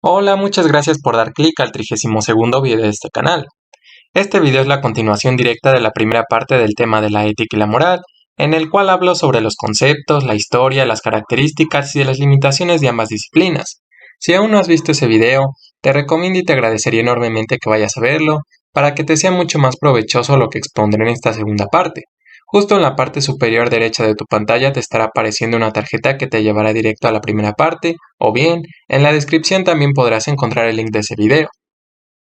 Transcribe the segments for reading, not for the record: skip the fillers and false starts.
Hola, muchas gracias por dar clic al 32º video de este canal. Este video es la continuación directa de la primera parte del tema de la ética y la moral, en el cual hablo sobre los conceptos, la historia, las características y las limitaciones de ambas disciplinas. Si aún no has visto ese video, te recomiendo y te agradecería enormemente que vayas a verlo, para que te sea mucho más provechoso lo que expondré en esta segunda parte. Justo en la parte superior derecha de tu pantalla te estará apareciendo una tarjeta que te llevará directo a la primera parte, o bien, en la descripción también podrás encontrar el link de ese video.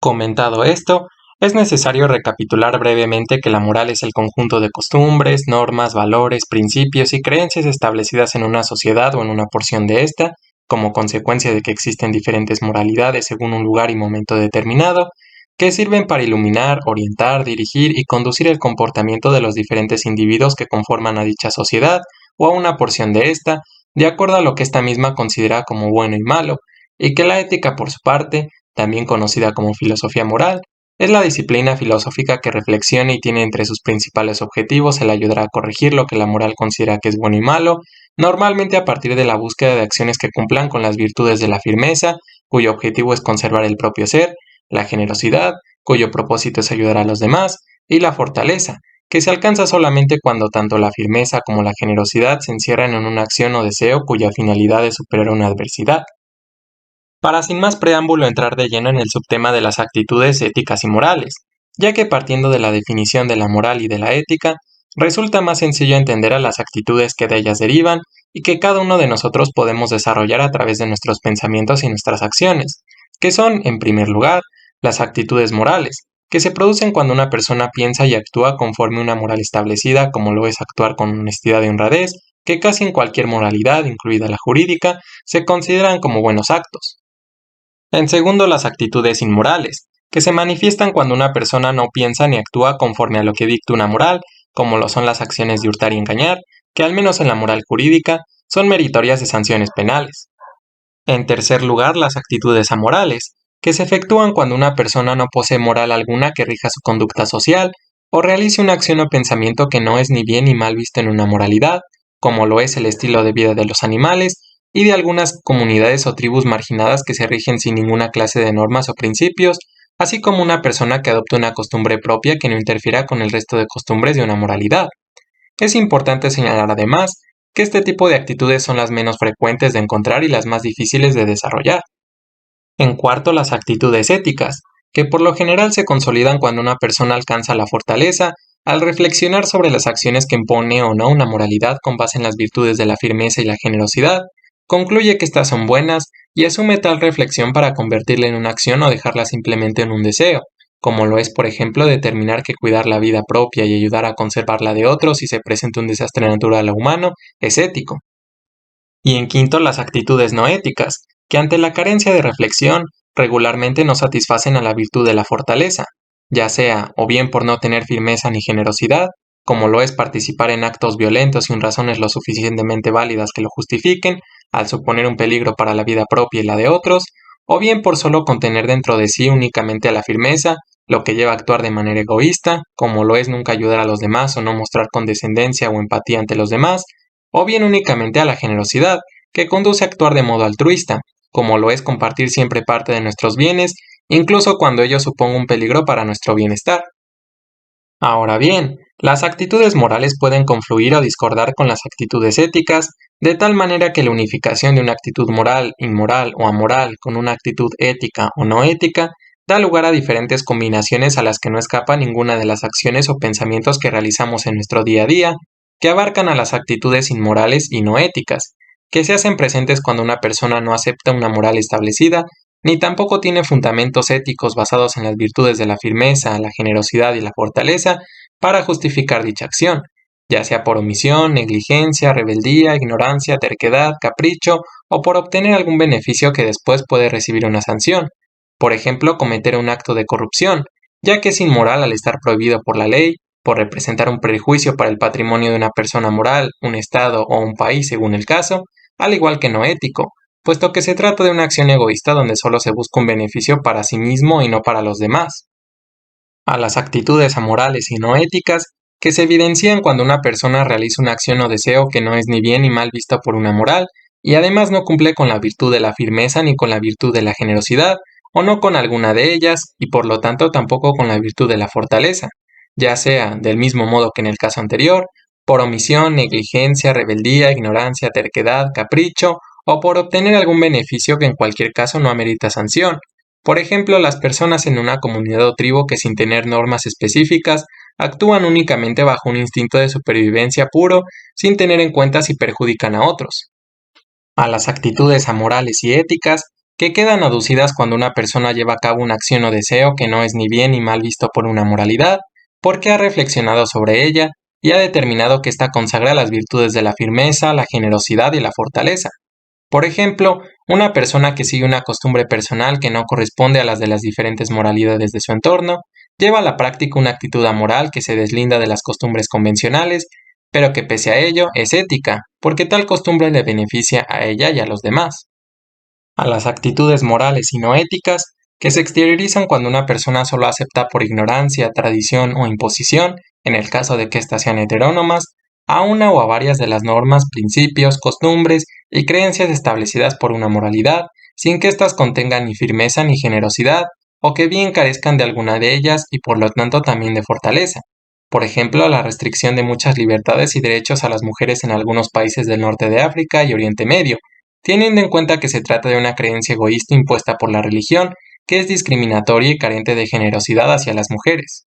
Comentado esto, es necesario recapitular brevemente que la moral es el conjunto de costumbres, normas, valores, principios y creencias establecidas en una sociedad o en una porción de ésta, como consecuencia de que existen diferentes moralidades según un lugar y momento determinado, que sirven para iluminar, orientar, dirigir y conducir el comportamiento de los diferentes individuos que conforman a dicha sociedad o a una porción de ésta, de acuerdo a lo que ésta misma considera como bueno y malo, y que la ética, por su parte, también conocida como filosofía moral, es la disciplina filosófica que reflexiona y tiene entre sus principales objetivos el ayudar a corregir lo que la moral considera que es bueno y malo, normalmente a partir de la búsqueda de acciones que cumplan con las virtudes de la firmeza, cuyo objetivo es conservar el propio ser, la generosidad, cuyo propósito es ayudar a los demás, y la fortaleza, que se alcanza solamente cuando tanto la firmeza como la generosidad se encierran en una acción o deseo cuya finalidad es superar una adversidad. Para sin más preámbulo entrar de lleno en el subtema de las actitudes éticas y morales, ya que partiendo de la definición de la moral y de la ética, resulta más sencillo entender a las actitudes que de ellas derivan y que cada uno de nosotros podemos desarrollar a través de nuestros pensamientos y nuestras acciones, que son, en primer lugar, las actitudes morales, que se producen cuando una persona piensa y actúa conforme una moral establecida, como lo es actuar con honestidad y honradez, que casi en cualquier moralidad, incluida la jurídica, se consideran como buenos actos. En segundo, las actitudes inmorales, que se manifiestan cuando una persona no piensa ni actúa conforme a lo que dicta una moral, como lo son las acciones de hurtar y engañar, que al menos en la moral jurídica son meritorias de sanciones penales. En tercer lugar, las actitudes amorales, que se efectúan cuando una persona no posee moral alguna que rija su conducta social, o realice una acción o pensamiento que no es ni bien ni mal visto en una moralidad, como lo es el estilo de vida de los animales y de algunas comunidades o tribus marginadas que se rigen sin ninguna clase de normas o principios, así como una persona que adopta una costumbre propia que no interfiera con el resto de costumbres de una moralidad. Es importante señalar además que este tipo de actitudes son las menos frecuentes de encontrar y las más difíciles de desarrollar. En cuarto, las actitudes éticas, que por lo general se consolidan cuando una persona alcanza la fortaleza al reflexionar sobre las acciones que impone o no una moralidad con base en las virtudes de la firmeza y la generosidad, concluye que estas son buenas y asume tal reflexión para convertirla en una acción o dejarla simplemente en un deseo, como lo es por ejemplo determinar que cuidar la vida propia y ayudar a conservar la de otros si se presenta un desastre natural o humano es ético. Y en quinto, las actitudes no éticas, que ante la carencia de reflexión regularmente no satisfacen a la virtud de la fortaleza, ya sea o bien por no tener firmeza ni generosidad, como lo es participar en actos violentos sin razones lo suficientemente válidas que lo justifiquen, al suponer un peligro para la vida propia y la de otros, o bien por solo contener dentro de sí únicamente a la firmeza, lo que lleva a actuar de manera egoísta, como lo es nunca ayudar a los demás o no mostrar condescendencia o empatía ante los demás, o bien únicamente a la generosidad, que conduce a actuar de modo altruista, como lo es compartir siempre parte de nuestros bienes, incluso cuando ello suponga un peligro para nuestro bienestar. Ahora bien, las actitudes morales pueden confluir o discordar con las actitudes éticas, de tal manera que la unificación de una actitud moral, inmoral o amoral con una actitud ética o no ética da lugar a diferentes combinaciones a las que no escapa ninguna de las acciones o pensamientos que realizamos en nuestro día a día, que abarcan a las actitudes inmorales y no éticas, que se hacen presentes cuando una persona no acepta una moral establecida, ni tampoco tiene fundamentos éticos basados en las virtudes de la firmeza, la generosidad y la fortaleza para justificar dicha acción, ya sea por omisión, negligencia, rebeldía, ignorancia, terquedad, capricho o por obtener algún beneficio que después puede recibir una sanción, por ejemplo, cometer un acto de corrupción, ya que es inmoral al estar prohibido por la ley, por representar un perjuicio para el patrimonio de una persona moral, un estado o un país según el caso, al igual que no ético, puesto que se trata de una acción egoísta donde solo se busca un beneficio para sí mismo y no para los demás. A las actitudes amorales y no éticas, que se evidencian cuando una persona realiza una acción o deseo que no es ni bien ni mal vista por una moral, y además no cumple con la virtud de la firmeza ni con la virtud de la generosidad, o no con alguna de ellas, y por lo tanto tampoco con la virtud de la fortaleza, ya sea, del mismo modo que en el caso anterior, por omisión, negligencia, rebeldía, ignorancia, terquedad, capricho, o por obtener algún beneficio que en cualquier caso no amerita sanción. Por ejemplo, las personas en una comunidad o tribu que sin tener normas específicas actúan únicamente bajo un instinto de supervivencia puro, sin tener en cuenta si perjudican a otros. A las actitudes amorales y éticas, que quedan aducidas cuando una persona lleva a cabo una acción o deseo que no es ni bien ni mal visto por una moralidad, porque ha reflexionado sobre ella y ha determinado que ésta consagra las virtudes de la firmeza, la generosidad y la fortaleza. Por ejemplo, una persona que sigue una costumbre personal que no corresponde a las de las diferentes moralidades de su entorno, lleva a la práctica una actitud amoral que se deslinda de las costumbres convencionales, pero que pese a ello es ética, porque tal costumbre le beneficia a ella y a los demás. A las actitudes morales y no éticas, que se exteriorizan cuando una persona solo acepta por ignorancia, tradición o imposición, en el caso de que éstas sean heterónomas, a una o a varias de las normas, principios, costumbres y creencias establecidas por una moralidad, sin que éstas contengan ni firmeza ni generosidad, o que bien carezcan de alguna de ellas y por lo tanto también de fortaleza. Por ejemplo, la restricción de muchas libertades y derechos a las mujeres en algunos países del norte de África y Oriente Medio, teniendo en cuenta que se trata de una creencia egoísta impuesta por la religión, que es discriminatoria y carente de generosidad hacia las mujeres.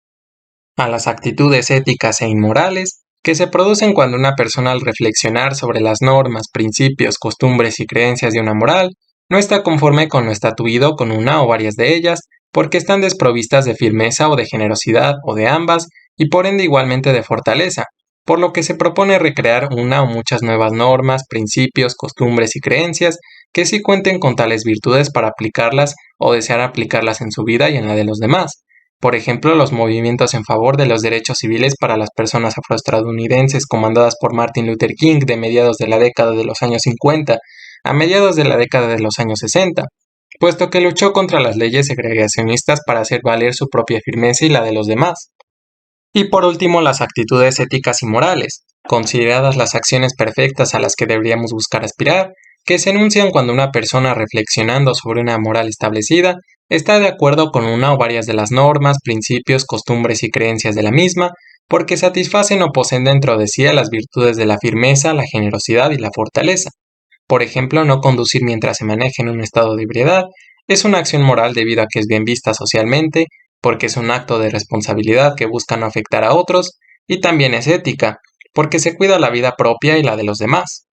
A las actitudes éticas e inmorales, que se producen cuando una persona al reflexionar sobre las normas, principios, costumbres y creencias de una moral, no está conforme con lo estatuido con una o varias de ellas, porque están desprovistas de firmeza o de generosidad o de ambas, y por ende igualmente de fortaleza, por lo que se propone recrear una o muchas nuevas normas, principios, costumbres y creencias que sí cuenten con tales virtudes para aplicarlas o desear aplicarlas en su vida y en la de los demás. Por ejemplo, los movimientos en favor de los derechos civiles para las personas afroestadounidenses comandadas por Martin Luther King de mediados de la década de los años 50 a mediados de la década de los años 60, puesto que luchó contra las leyes segregacionistas para hacer valer su propia firmeza y la de los demás. Y por último, las actitudes éticas y morales, consideradas las acciones perfectas a las que deberíamos buscar aspirar, que se enuncian cuando una persona reflexionando sobre una moral establecida está de acuerdo con una o varias de las normas, principios, costumbres y creencias de la misma, porque satisfacen o poseen dentro de sí a las virtudes de la firmeza, la generosidad y la fortaleza. Por ejemplo, no conducir mientras se maneja en un estado de ebriedad es una acción moral debido a que es bien vista socialmente, porque es un acto de responsabilidad que busca no afectar a otros, y también es ética, porque se cuida la vida propia y la de los demás.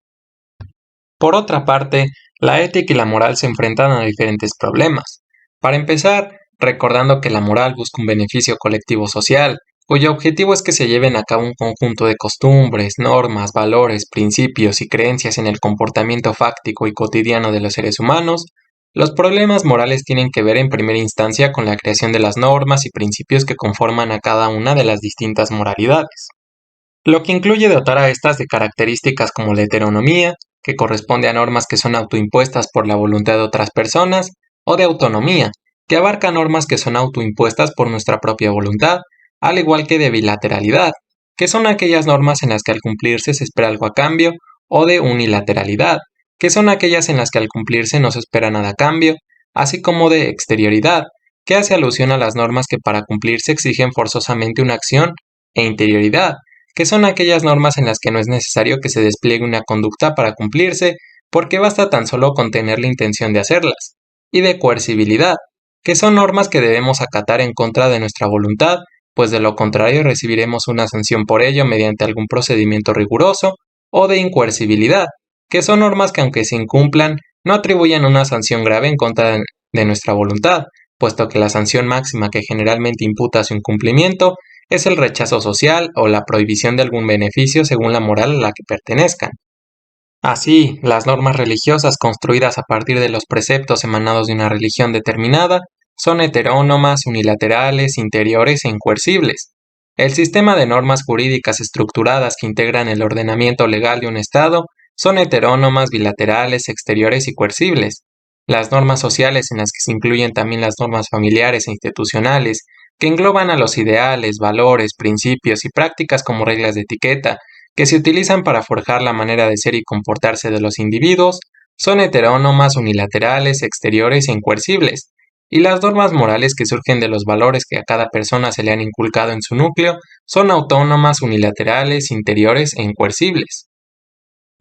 Por otra parte, la ética y la moral se enfrentan a diferentes problemas. Para empezar, recordando que la moral busca un beneficio colectivo social, cuyo objetivo es que se lleven a cabo un conjunto de costumbres, normas, valores, principios y creencias en el comportamiento fáctico y cotidiano de los seres humanos, los problemas morales tienen que ver en primera instancia con la creación de las normas y principios que conforman a cada una de las distintas moralidades, lo que incluye dotar a estas de características como la heteronomía, que corresponde a normas que son autoimpuestas por la voluntad de otras personas, o de autonomía, que abarca normas que son autoimpuestas por nuestra propia voluntad, al igual que de bilateralidad, que son aquellas normas en las que al cumplirse se espera algo a cambio, o de unilateralidad, que son aquellas en las que al cumplirse no se espera nada a cambio, así como de exterioridad, que hace alusión a las normas que para cumplirse exigen forzosamente una acción, e interioridad, que son aquellas normas en las que no es necesario que se despliegue una conducta para cumplirse, porque basta tan solo con tener la intención de hacerlas, y de coercibilidad, que son normas que debemos acatar en contra de nuestra voluntad, pues de lo contrario recibiremos una sanción por ello mediante algún procedimiento riguroso, o de incoercibilidad, que son normas que aunque se incumplan, no atribuyen una sanción grave en contra de nuestra voluntad, puesto que la sanción máxima que generalmente imputa su incumplimiento es el rechazo social o la prohibición de algún beneficio según la moral a la que pertenezcan. Así, las normas religiosas construidas a partir de los preceptos emanados de una religión determinada son heterónomas, unilaterales, interiores e incoercibles. El sistema de normas jurídicas estructuradas que integran el ordenamiento legal de un Estado son heterónomas, bilaterales, exteriores y coercibles. Las normas sociales en las que se incluyen también las normas familiares e institucionales, que engloban a los ideales, valores, principios y prácticas como reglas de etiqueta, que se utilizan para forjar la manera de ser y comportarse de los individuos, son heterónomas, unilaterales, exteriores e incoercibles, y las normas morales que surgen de los valores que a cada persona se le han inculcado en su núcleo son autónomas, unilaterales, interiores e incoercibles.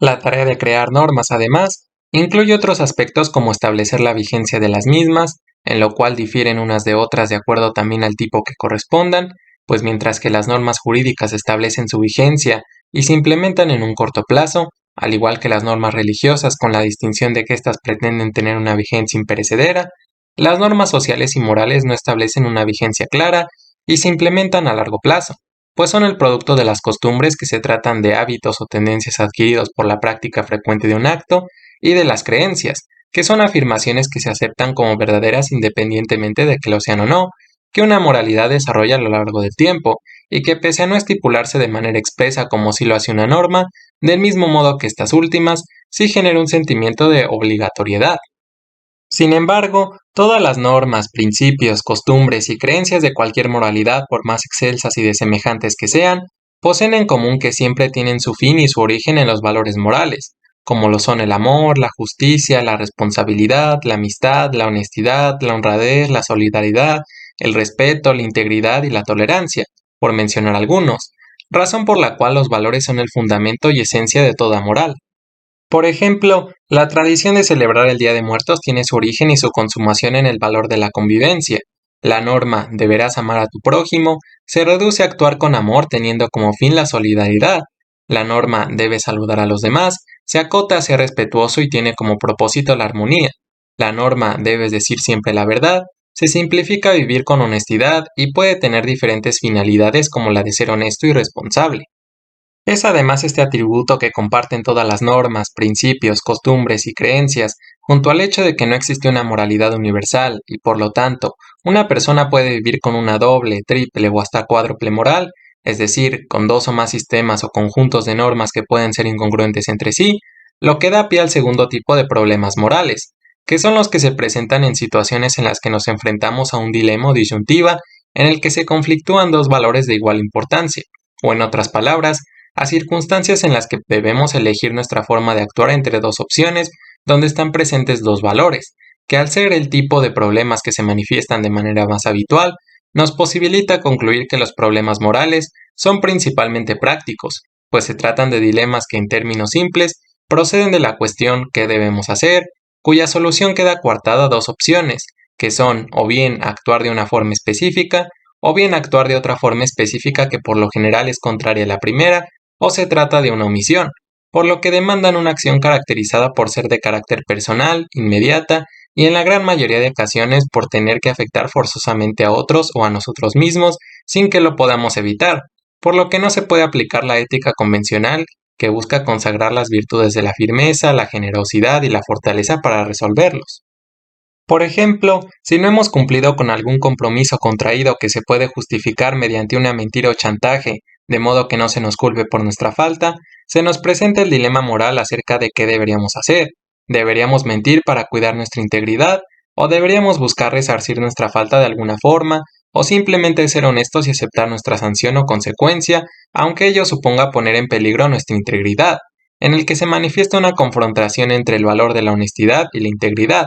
La tarea de crear normas, además, incluye otros aspectos como establecer la vigencia de las mismas, en lo cual difieren unas de otras de acuerdo también al tipo que correspondan, pues mientras que las normas jurídicas establecen su vigencia y se implementan en un corto plazo, al igual que las normas religiosas con la distinción de que éstas pretenden tener una vigencia imperecedera, las normas sociales y morales no establecen una vigencia clara y se implementan a largo plazo, pues son el producto de las costumbres que se tratan de hábitos o tendencias adquiridos por la práctica frecuente de un acto, y de las creencias, que son afirmaciones que se aceptan como verdaderas independientemente de que lo sean o no, que una moralidad desarrolla a lo largo del tiempo, y que pese a no estipularse de manera expresa como si lo hace una norma, del mismo modo que estas últimas, sí genera un sentimiento de obligatoriedad. Sin embargo, todas las normas, principios, costumbres y creencias de cualquier moralidad, por más excelsas y desemejantes que sean, poseen en común que siempre tienen su fin y su origen en los valores morales, como lo son el amor, la justicia, la responsabilidad, la amistad, la honestidad, la honradez, la solidaridad, el respeto, la integridad y la tolerancia, por mencionar algunos, razón por la cual los valores son el fundamento y esencia de toda moral. Por ejemplo, la tradición de celebrar el Día de Muertos tiene su origen y su consumación en el valor de la convivencia. La norma "deberás amar a tu prójimo" se reduce a actuar con amor teniendo como fin la solidaridad. La norma "debes saludar a los demás" se acota a ser respetuoso y tiene como propósito la armonía. La norma "debes decir siempre la verdad" se simplifica a vivir con honestidad y puede tener diferentes finalidades como la de ser honesto y responsable. Es además este atributo que comparten todas las normas, principios, costumbres y creencias, junto al hecho de que no existe una moralidad universal y por lo tanto, una persona puede vivir con una doble, triple o hasta cuádruple moral, es decir, con dos o más sistemas o conjuntos de normas que pueden ser incongruentes entre sí, lo que da pie al segundo tipo de problemas morales, que son los que se presentan en situaciones en las que nos enfrentamos a un dilema o disyuntiva en el que se conflictúan dos valores de igual importancia, o en otras palabras, a circunstancias en las que debemos elegir nuestra forma de actuar entre dos opciones donde están presentes dos valores, que al ser el tipo de problemas que se manifiestan de manera más habitual, nos posibilita concluir que los problemas morales son principalmente prácticos, pues se tratan de dilemas que en términos simples proceden de la cuestión ¿qué debemos hacer?, cuya solución queda coartada a dos opciones, que son o bien actuar de una forma específica, o bien actuar de otra forma específica que por lo general es contraria a la primera, o se trata de una omisión, por lo que demandan una acción caracterizada por ser de carácter personal, inmediata, y en la gran mayoría de ocasiones por tener que afectar forzosamente a otros o a nosotros mismos sin que lo podamos evitar, por lo que no se puede aplicar la ética convencional que busca consagrar las virtudes de la firmeza, la generosidad y la fortaleza para resolverlos. Por ejemplo, si no hemos cumplido con algún compromiso contraído que se puede justificar mediante una mentira o chantaje, de modo que no se nos culpe por nuestra falta, se nos presenta el dilema moral acerca de qué deberíamos hacer. ¿Deberíamos mentir para cuidar nuestra integridad? ¿O deberíamos buscar resarcir nuestra falta de alguna forma? ¿O simplemente ser honestos y aceptar nuestra sanción o consecuencia, aunque ello suponga poner en peligro nuestra integridad? En el que se manifiesta una confrontación entre el valor de la honestidad y la integridad.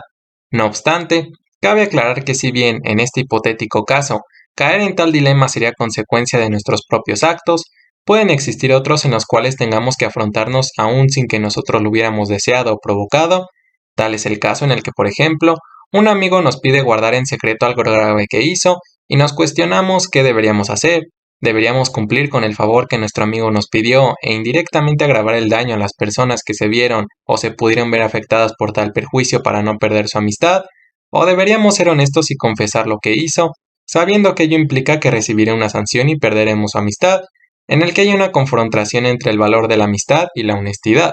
No obstante, cabe aclarar que si bien, en este hipotético caso, caer en tal dilema sería consecuencia de nuestros propios actos, pueden existir otros en los cuales tengamos que afrontarnos aún sin que nosotros lo hubiéramos deseado o provocado. Tal es el caso en el que, por ejemplo, un amigo nos pide guardar en secreto algo grave que hizo y nos cuestionamos qué deberíamos hacer. ¿Deberíamos cumplir con el favor que nuestro amigo nos pidió e indirectamente agravar el daño a las personas que se vieron o se pudieron ver afectadas por tal perjuicio para no perder su amistad? ¿O deberíamos ser honestos y confesar lo que hizo, sabiendo que ello implica que recibirá una sanción y perderemos su amistad, en el que hay una confrontación entre el valor de la amistad y la honestidad?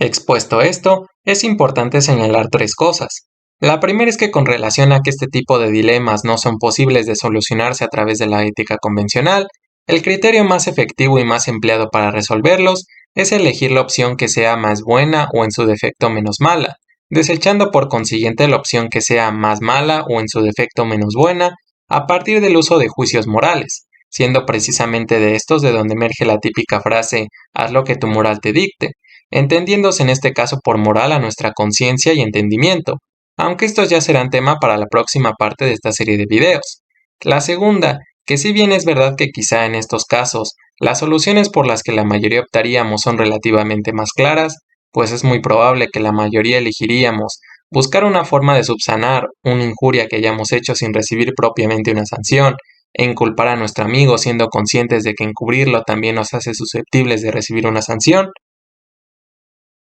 Expuesto esto, es importante señalar tres cosas. La primera es que con relación a que este tipo de dilemas no son posibles de solucionarse a través de la ética convencional, el criterio más efectivo y más empleado para resolverlos es elegir la opción que sea más buena o en su defecto menos mala, desechando por consiguiente la opción que sea más mala o en su defecto menos buena, a partir del uso de juicios morales, siendo precisamente de estos de donde emerge la típica frase "haz lo que tu moral te dicte", entendiéndose en este caso por moral a nuestra conciencia y entendimiento, aunque estos ya serán tema para la próxima parte de esta serie de videos. La segunda, que si bien es verdad que quizá en estos casos las soluciones por las que la mayoría optaríamos son relativamente más claras, pues es muy probable que la mayoría elegiríamos buscar una forma de subsanar una injuria que hayamos hecho sin recibir propiamente una sanción, e inculpar a nuestro amigo siendo conscientes de que encubrirlo también nos hace susceptibles de recibir una sanción.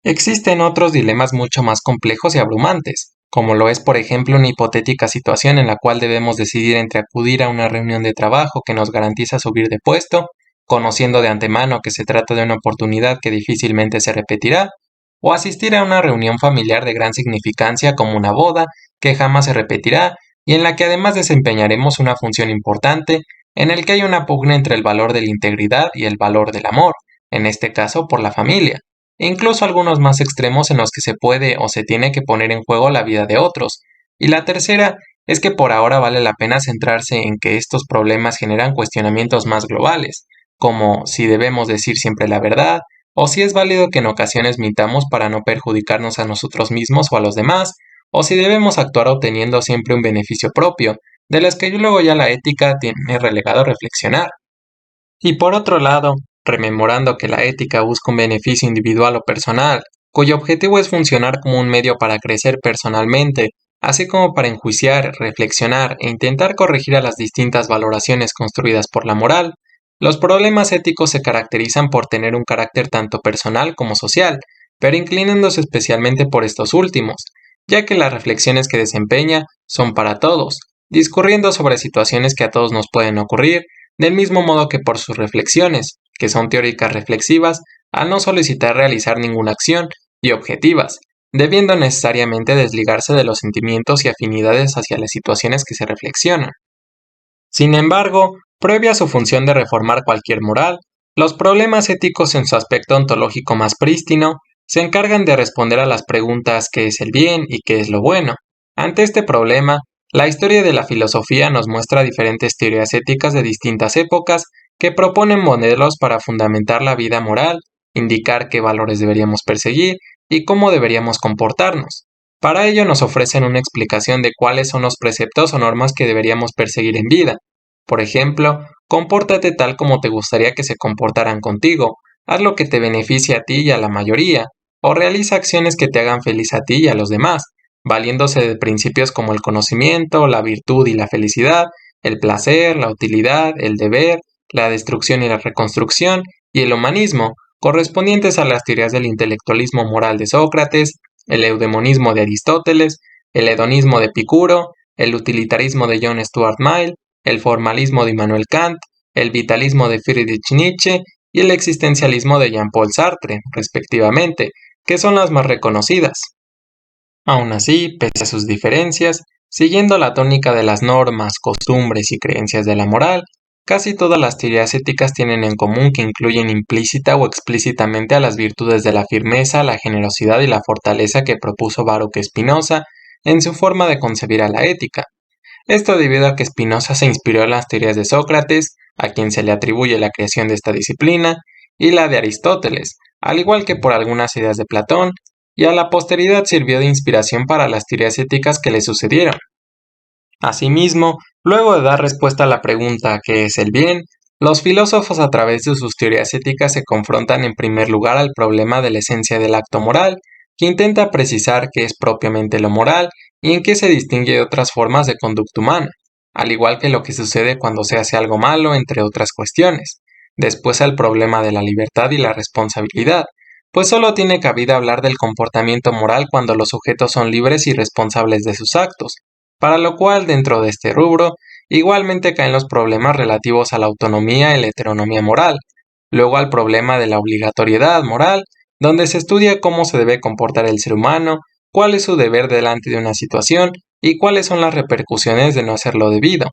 Existen otros dilemas mucho más complejos y abrumantes, como lo es por ejemplo una hipotética situación en la cual debemos decidir entre acudir a una reunión de trabajo que nos garantiza subir de puesto, conociendo de antemano que se trata de una oportunidad que difícilmente se repetirá, o asistir a una reunión familiar de gran significancia como una boda, que jamás se repetirá y en la que además desempeñaremos una función importante, en el que hay una pugna entre el valor de la integridad y el valor del amor, en este caso por la familia e incluso algunos más extremos en los que se puede o se tiene que poner en juego la vida de otros. Y la tercera es que por ahora vale la pena centrarse en que estos problemas generan cuestionamientos más globales, como si debemos decir siempre la verdad, o si es válido que en ocasiones mintamos para no perjudicarnos a nosotros mismos o a los demás, o si debemos actuar obteniendo siempre un beneficio propio, de las que luego ya la ética tiene relegado a reflexionar. Y por otro lado, rememorando que la ética busca un beneficio individual o personal, cuyo objetivo es funcionar como un medio para crecer personalmente, así como para enjuiciar, reflexionar e intentar corregir a las distintas valoraciones construidas por la moral, los problemas éticos se caracterizan por tener un carácter tanto personal como social, pero inclinándose especialmente por estos últimos, ya que las reflexiones que desempeña son para todos, discurriendo sobre situaciones que a todos nos pueden ocurrir, del mismo modo que por sus reflexiones, que son teóricas reflexivas, al no solicitar realizar ninguna acción, y objetivas, debiendo necesariamente desligarse de los sentimientos y afinidades hacia las situaciones que se reflexionan. Sin embargo, previa a su función de reformar cualquier moral, los problemas éticos en su aspecto ontológico más prístino se encargan de responder a las preguntas ¿qué es el bien y qué es lo bueno? Ante este problema, la historia de la filosofía nos muestra diferentes teorías éticas de distintas épocas que proponen modelos para fundamentar la vida moral, indicar qué valores deberíamos perseguir y cómo deberíamos comportarnos. Para ello nos ofrecen una explicación de cuáles son los preceptos o normas que deberíamos perseguir en vida. Por ejemplo, compórtate tal como te gustaría que se comportaran contigo, haz lo que te beneficie a ti y a la mayoría, o realiza acciones que te hagan feliz a ti y a los demás, valiéndose de principios como el conocimiento, la virtud y la felicidad, el placer, la utilidad, el deber, la destrucción y la reconstrucción, y el humanismo, correspondientes a las teorías del intelectualismo moral de Sócrates, el eudemonismo de Aristóteles, el hedonismo de Epicuro, el utilitarismo de John Stuart Mill, el formalismo de Immanuel Kant, el vitalismo de Friedrich Nietzsche y el existencialismo de Jean-Paul Sartre, respectivamente, que son las más reconocidas. Aún así, pese a sus diferencias, siguiendo la tónica de las normas, costumbres y creencias de la moral, casi todas las teorías éticas tienen en común que incluyen implícita o explícitamente a las virtudes de la firmeza, la generosidad y la fortaleza que propuso Baruch Spinoza en su forma de concebir a la ética. Esto debido a que Spinoza se inspiró en las teorías de Sócrates, a quien se le atribuye la creación de esta disciplina, y la de Aristóteles, al igual que por algunas ideas de Platón, y a la posteridad sirvió de inspiración para las teorías éticas que le sucedieron. Asimismo, luego de dar respuesta a la pregunta ¿qué es el bien?, los filósofos a través de sus teorías éticas se confrontan en primer lugar al problema de la esencia del acto moral, que intenta precisar qué es propiamente lo moral y en qué se distingue de otras formas de conducta humana, al igual que lo que sucede cuando se hace algo malo, entre otras cuestiones. Después al problema de la libertad y la responsabilidad, pues solo tiene cabida hablar del comportamiento moral cuando los sujetos son libres y responsables de sus actos, para lo cual dentro de este rubro igualmente caen los problemas relativos a la autonomía y la heteronomía moral, luego al problema de la obligatoriedad moral, donde se estudia cómo se debe comportar el ser humano, cuál es su deber delante de una situación y cuáles son las repercusiones de no hacerlo debido.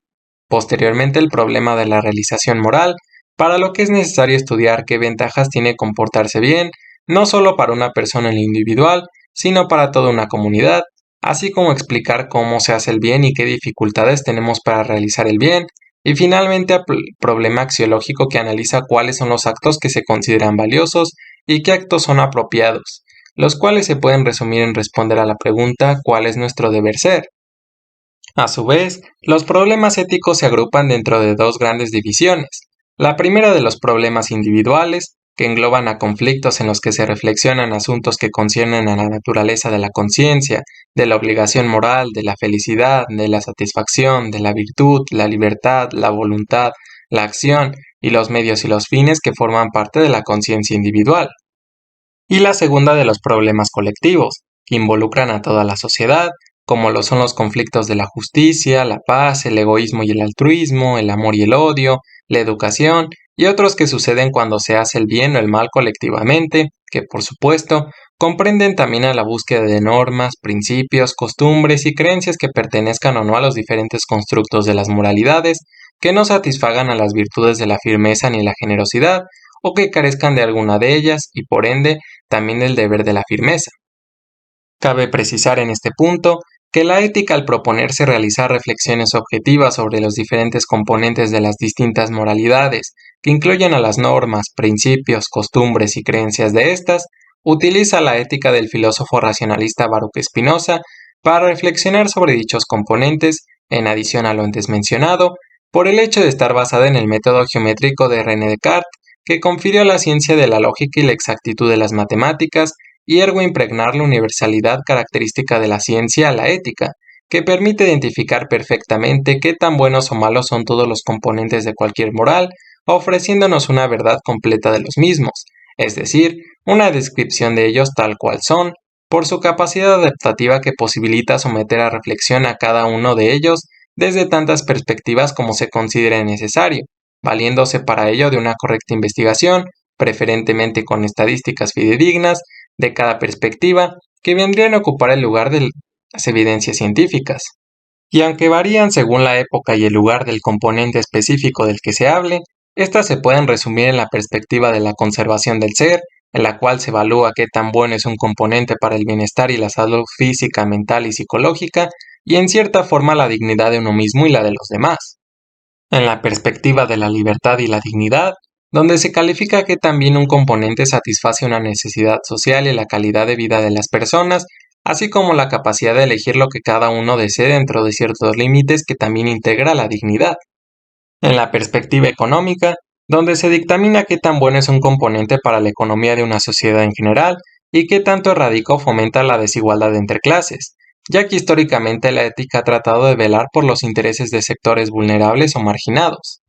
Posteriormente el problema de la realización moral, para lo que es necesario estudiar qué ventajas tiene comportarse bien, no solo para una persona en lo individual, sino para toda una comunidad, así como explicar cómo se hace el bien y qué dificultades tenemos para realizar el bien, y finalmente el problema axiológico que analiza cuáles son los actos que se consideran valiosos y qué actos son apropiados, los cuales se pueden resumir en responder a la pregunta ¿cuál es nuestro deber ser? A su vez, los problemas éticos se agrupan dentro de dos grandes divisiones. La primera de los problemas individuales, que engloban a conflictos en los que se reflexionan asuntos que conciernen a la naturaleza de la conciencia, de la obligación moral, de la felicidad, de la satisfacción, de la virtud, la libertad, la voluntad, la acción y los medios y los fines que forman parte de la conciencia individual. Y la segunda de los problemas colectivos, que involucran a toda la sociedad, como lo son los conflictos de la justicia, la paz, el egoísmo y el altruismo, el amor y el odio, la educación, y otros que suceden cuando se hace el bien o el mal colectivamente, que por supuesto comprenden también a la búsqueda de normas, principios, costumbres y creencias que pertenezcan o no a los diferentes constructos de las moralidades, que no satisfagan a las virtudes de la firmeza ni la generosidad, o que carezcan de alguna de ellas y por ende también del deber de la firmeza. Cabe precisar en este punto que la ética, al proponerse realizar reflexiones objetivas sobre los diferentes componentes de las distintas moralidades, que incluyen a las normas, principios, costumbres y creencias de estas, utiliza la ética del filósofo racionalista Baruch Spinoza para reflexionar sobre dichos componentes, en adición a lo antes mencionado, por el hecho de estar basada en el método geométrico de René Descartes, que confirió a la ciencia de la lógica y la exactitud de las matemáticas, y ergo impregnar la universalidad característica de la ciencia a la ética, que permite identificar perfectamente qué tan buenos o malos son todos los componentes de cualquier moral, ofreciéndonos una verdad completa de los mismos, es decir, una descripción de ellos tal cual son, por su capacidad adaptativa que posibilita someter a reflexión a cada uno de ellos desde tantas perspectivas como se considere necesario, valiéndose para ello de una correcta investigación, preferentemente con estadísticas fidedignas, de cada perspectiva, que vendrían a ocupar el lugar de las evidencias científicas. Y aunque varían según la época y el lugar del componente específico del que se hable, estas se pueden resumir en la perspectiva de la conservación del ser, en la cual se evalúa qué tan bueno es un componente para el bienestar y la salud física, mental y psicológica, y en cierta forma la dignidad de uno mismo y la de los demás. En la perspectiva de la libertad y la dignidad, donde se califica que también un componente satisface una necesidad social y la calidad de vida de las personas, así como la capacidad de elegir lo que cada uno desee dentro de ciertos límites que también integra la dignidad. En la perspectiva económica, donde se dictamina qué tan bueno es un componente para la economía de una sociedad en general y qué tanto erradica o fomenta la desigualdad entre clases, ya que históricamente la ética ha tratado de velar por los intereses de sectores vulnerables o marginados.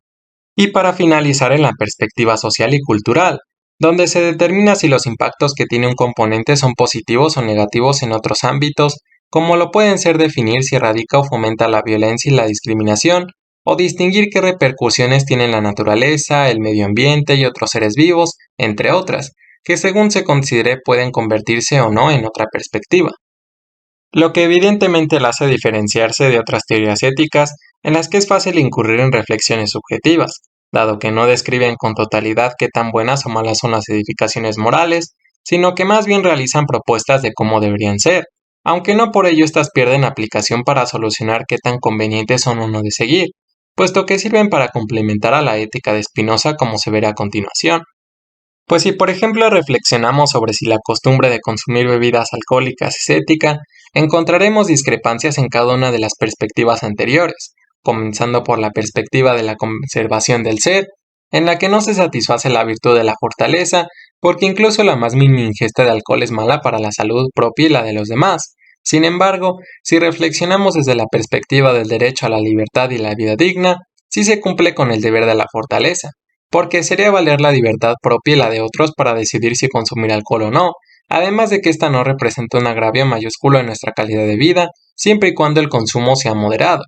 Y para finalizar en la perspectiva social y cultural, donde se determina si los impactos que tiene un componente son positivos o negativos en otros ámbitos, como lo pueden ser definir si erradica o fomenta la violencia y la discriminación, o distinguir qué repercusiones tienen la naturaleza, el medio ambiente y otros seres vivos, entre otras, que según se considere pueden convertirse o no en otra perspectiva. Lo que evidentemente la hace diferenciarse de otras teorías éticas en las que es fácil incurrir en reflexiones subjetivas, dado que no describen con totalidad qué tan buenas o malas son las edificaciones morales, sino que más bien realizan propuestas de cómo deberían ser, aunque no por ello estas pierden aplicación para solucionar qué tan convenientes son o no de seguir, puesto que sirven para complementar a la ética de Spinoza como se verá a continuación. Pues si por ejemplo reflexionamos sobre si la costumbre de consumir bebidas alcohólicas es ética, encontraremos discrepancias en cada una de las perspectivas anteriores, comenzando por la perspectiva de la conservación del ser, en la que no se satisface la virtud de la fortaleza, porque incluso la más mínima ingesta de alcohol es mala para la salud propia y la de los demás. Sin embargo, si reflexionamos desde la perspectiva del derecho a la libertad y la vida digna, sí se cumple con el deber de la fortaleza, porque sería valer la libertad propia y la de otros para decidir si consumir alcohol o no, además de que ésta no representa un agravio mayúsculo en nuestra calidad de vida, siempre y cuando el consumo sea moderado.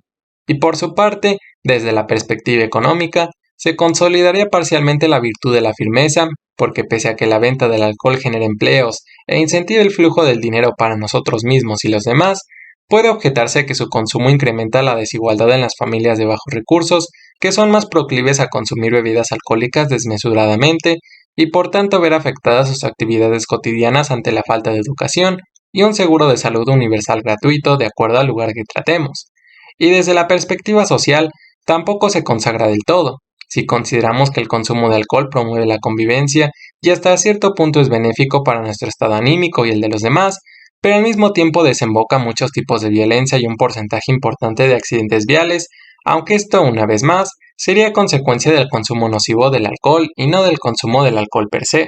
Y por su parte, desde la perspectiva económica, se consolidaría parcialmente la virtud de la firmeza, porque pese a que la venta del alcohol genera empleos e incentiva el flujo del dinero para nosotros mismos y los demás, puede objetarse que su consumo incrementa la desigualdad en las familias de bajos recursos, que son más proclives a consumir bebidas alcohólicas desmesuradamente y por tanto ver afectadas sus actividades cotidianas ante la falta de educación y un seguro de salud universal gratuito de acuerdo al lugar que tratemos. Y desde la perspectiva social, tampoco se consagra del todo, si consideramos que el consumo de alcohol promueve la convivencia y hasta cierto punto es benéfico para nuestro estado anímico y el de los demás, pero al mismo tiempo desemboca muchos tipos de violencia y un porcentaje importante de accidentes viales, aunque esto, una vez más, sería consecuencia del consumo nocivo del alcohol y no del consumo del alcohol per se.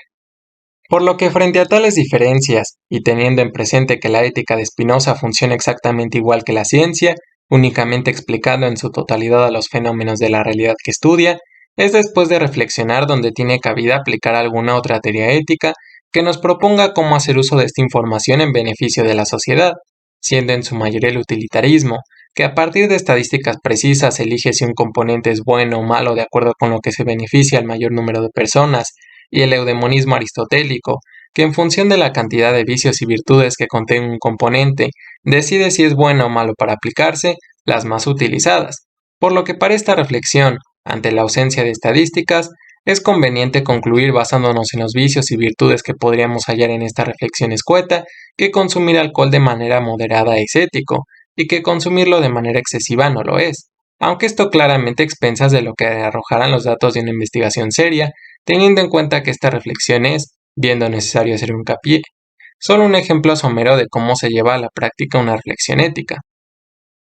Por lo que frente a tales diferencias, y teniendo en presente que la ética de Spinoza funciona exactamente igual que la ciencia, únicamente explicando en su totalidad a los fenómenos de la realidad que estudia, es después de reflexionar donde tiene cabida aplicar alguna otra teoría ética que nos proponga cómo hacer uso de esta información en beneficio de la sociedad, siendo en su mayoría el utilitarismo, que a partir de estadísticas precisas elige si un componente es bueno o malo de acuerdo con lo que se beneficia al mayor número de personas, y el eudemonismo aristotélico, que en función de la cantidad de vicios y virtudes que contiene un componente, decide si es bueno o malo para aplicarse, las más utilizadas. Por lo que para esta reflexión, ante la ausencia de estadísticas, es conveniente concluir basándonos en los vicios y virtudes que podríamos hallar en esta reflexión escueta, que consumir alcohol de manera moderada es ético, y que consumirlo de manera excesiva no lo es, aunque esto claramente a expensas de lo que arrojarán los datos de una investigación seria, teniendo en cuenta que esta reflexión es, viendo necesario hacer hincapié, solo un ejemplo somero de cómo se lleva a la práctica una reflexión ética.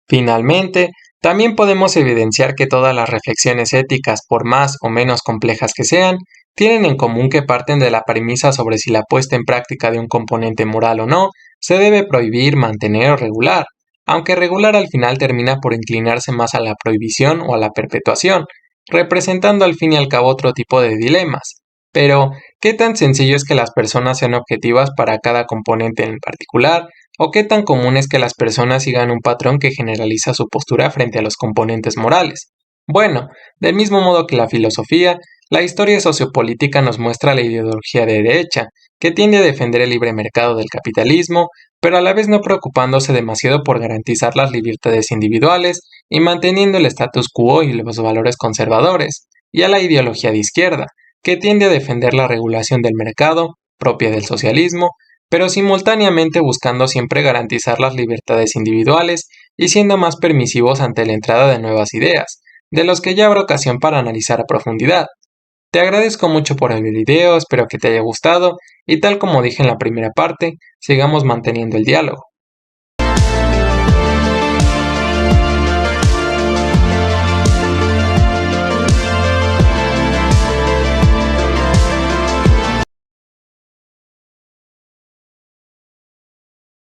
Finalmente, también podemos evidenciar que todas las reflexiones éticas, por más o menos complejas que sean, tienen en común que parten de la premisa sobre si la puesta en práctica de un componente moral o no se debe prohibir, mantener o regular, aunque regular al final termina por inclinarse más a la prohibición o a la perpetuación, representando al fin y al cabo otro tipo de dilemas. Pero, ¿qué tan sencillo es que las personas sean objetivas para cada componente en particular? ¿O qué tan común es que las personas sigan un patrón que generaliza su postura frente a los componentes morales? Bueno, del mismo modo que la filosofía, la historia sociopolítica nos muestra la ideología de derecha, que tiende a defender el libre mercado del capitalismo, pero a la vez no preocupándose demasiado por garantizar las libertades individuales y manteniendo el status quo y los valores conservadores, y a la ideología de izquierda, que tiende a defender la regulación del mercado, propia del socialismo, pero simultáneamente buscando siempre garantizar las libertades individuales y siendo más permisivos ante la entrada de nuevas ideas, de los que ya habrá ocasión para analizar a profundidad. Te agradezco mucho por el video, espero que te haya gustado, y tal como dije en la primera parte, sigamos manteniendo el diálogo.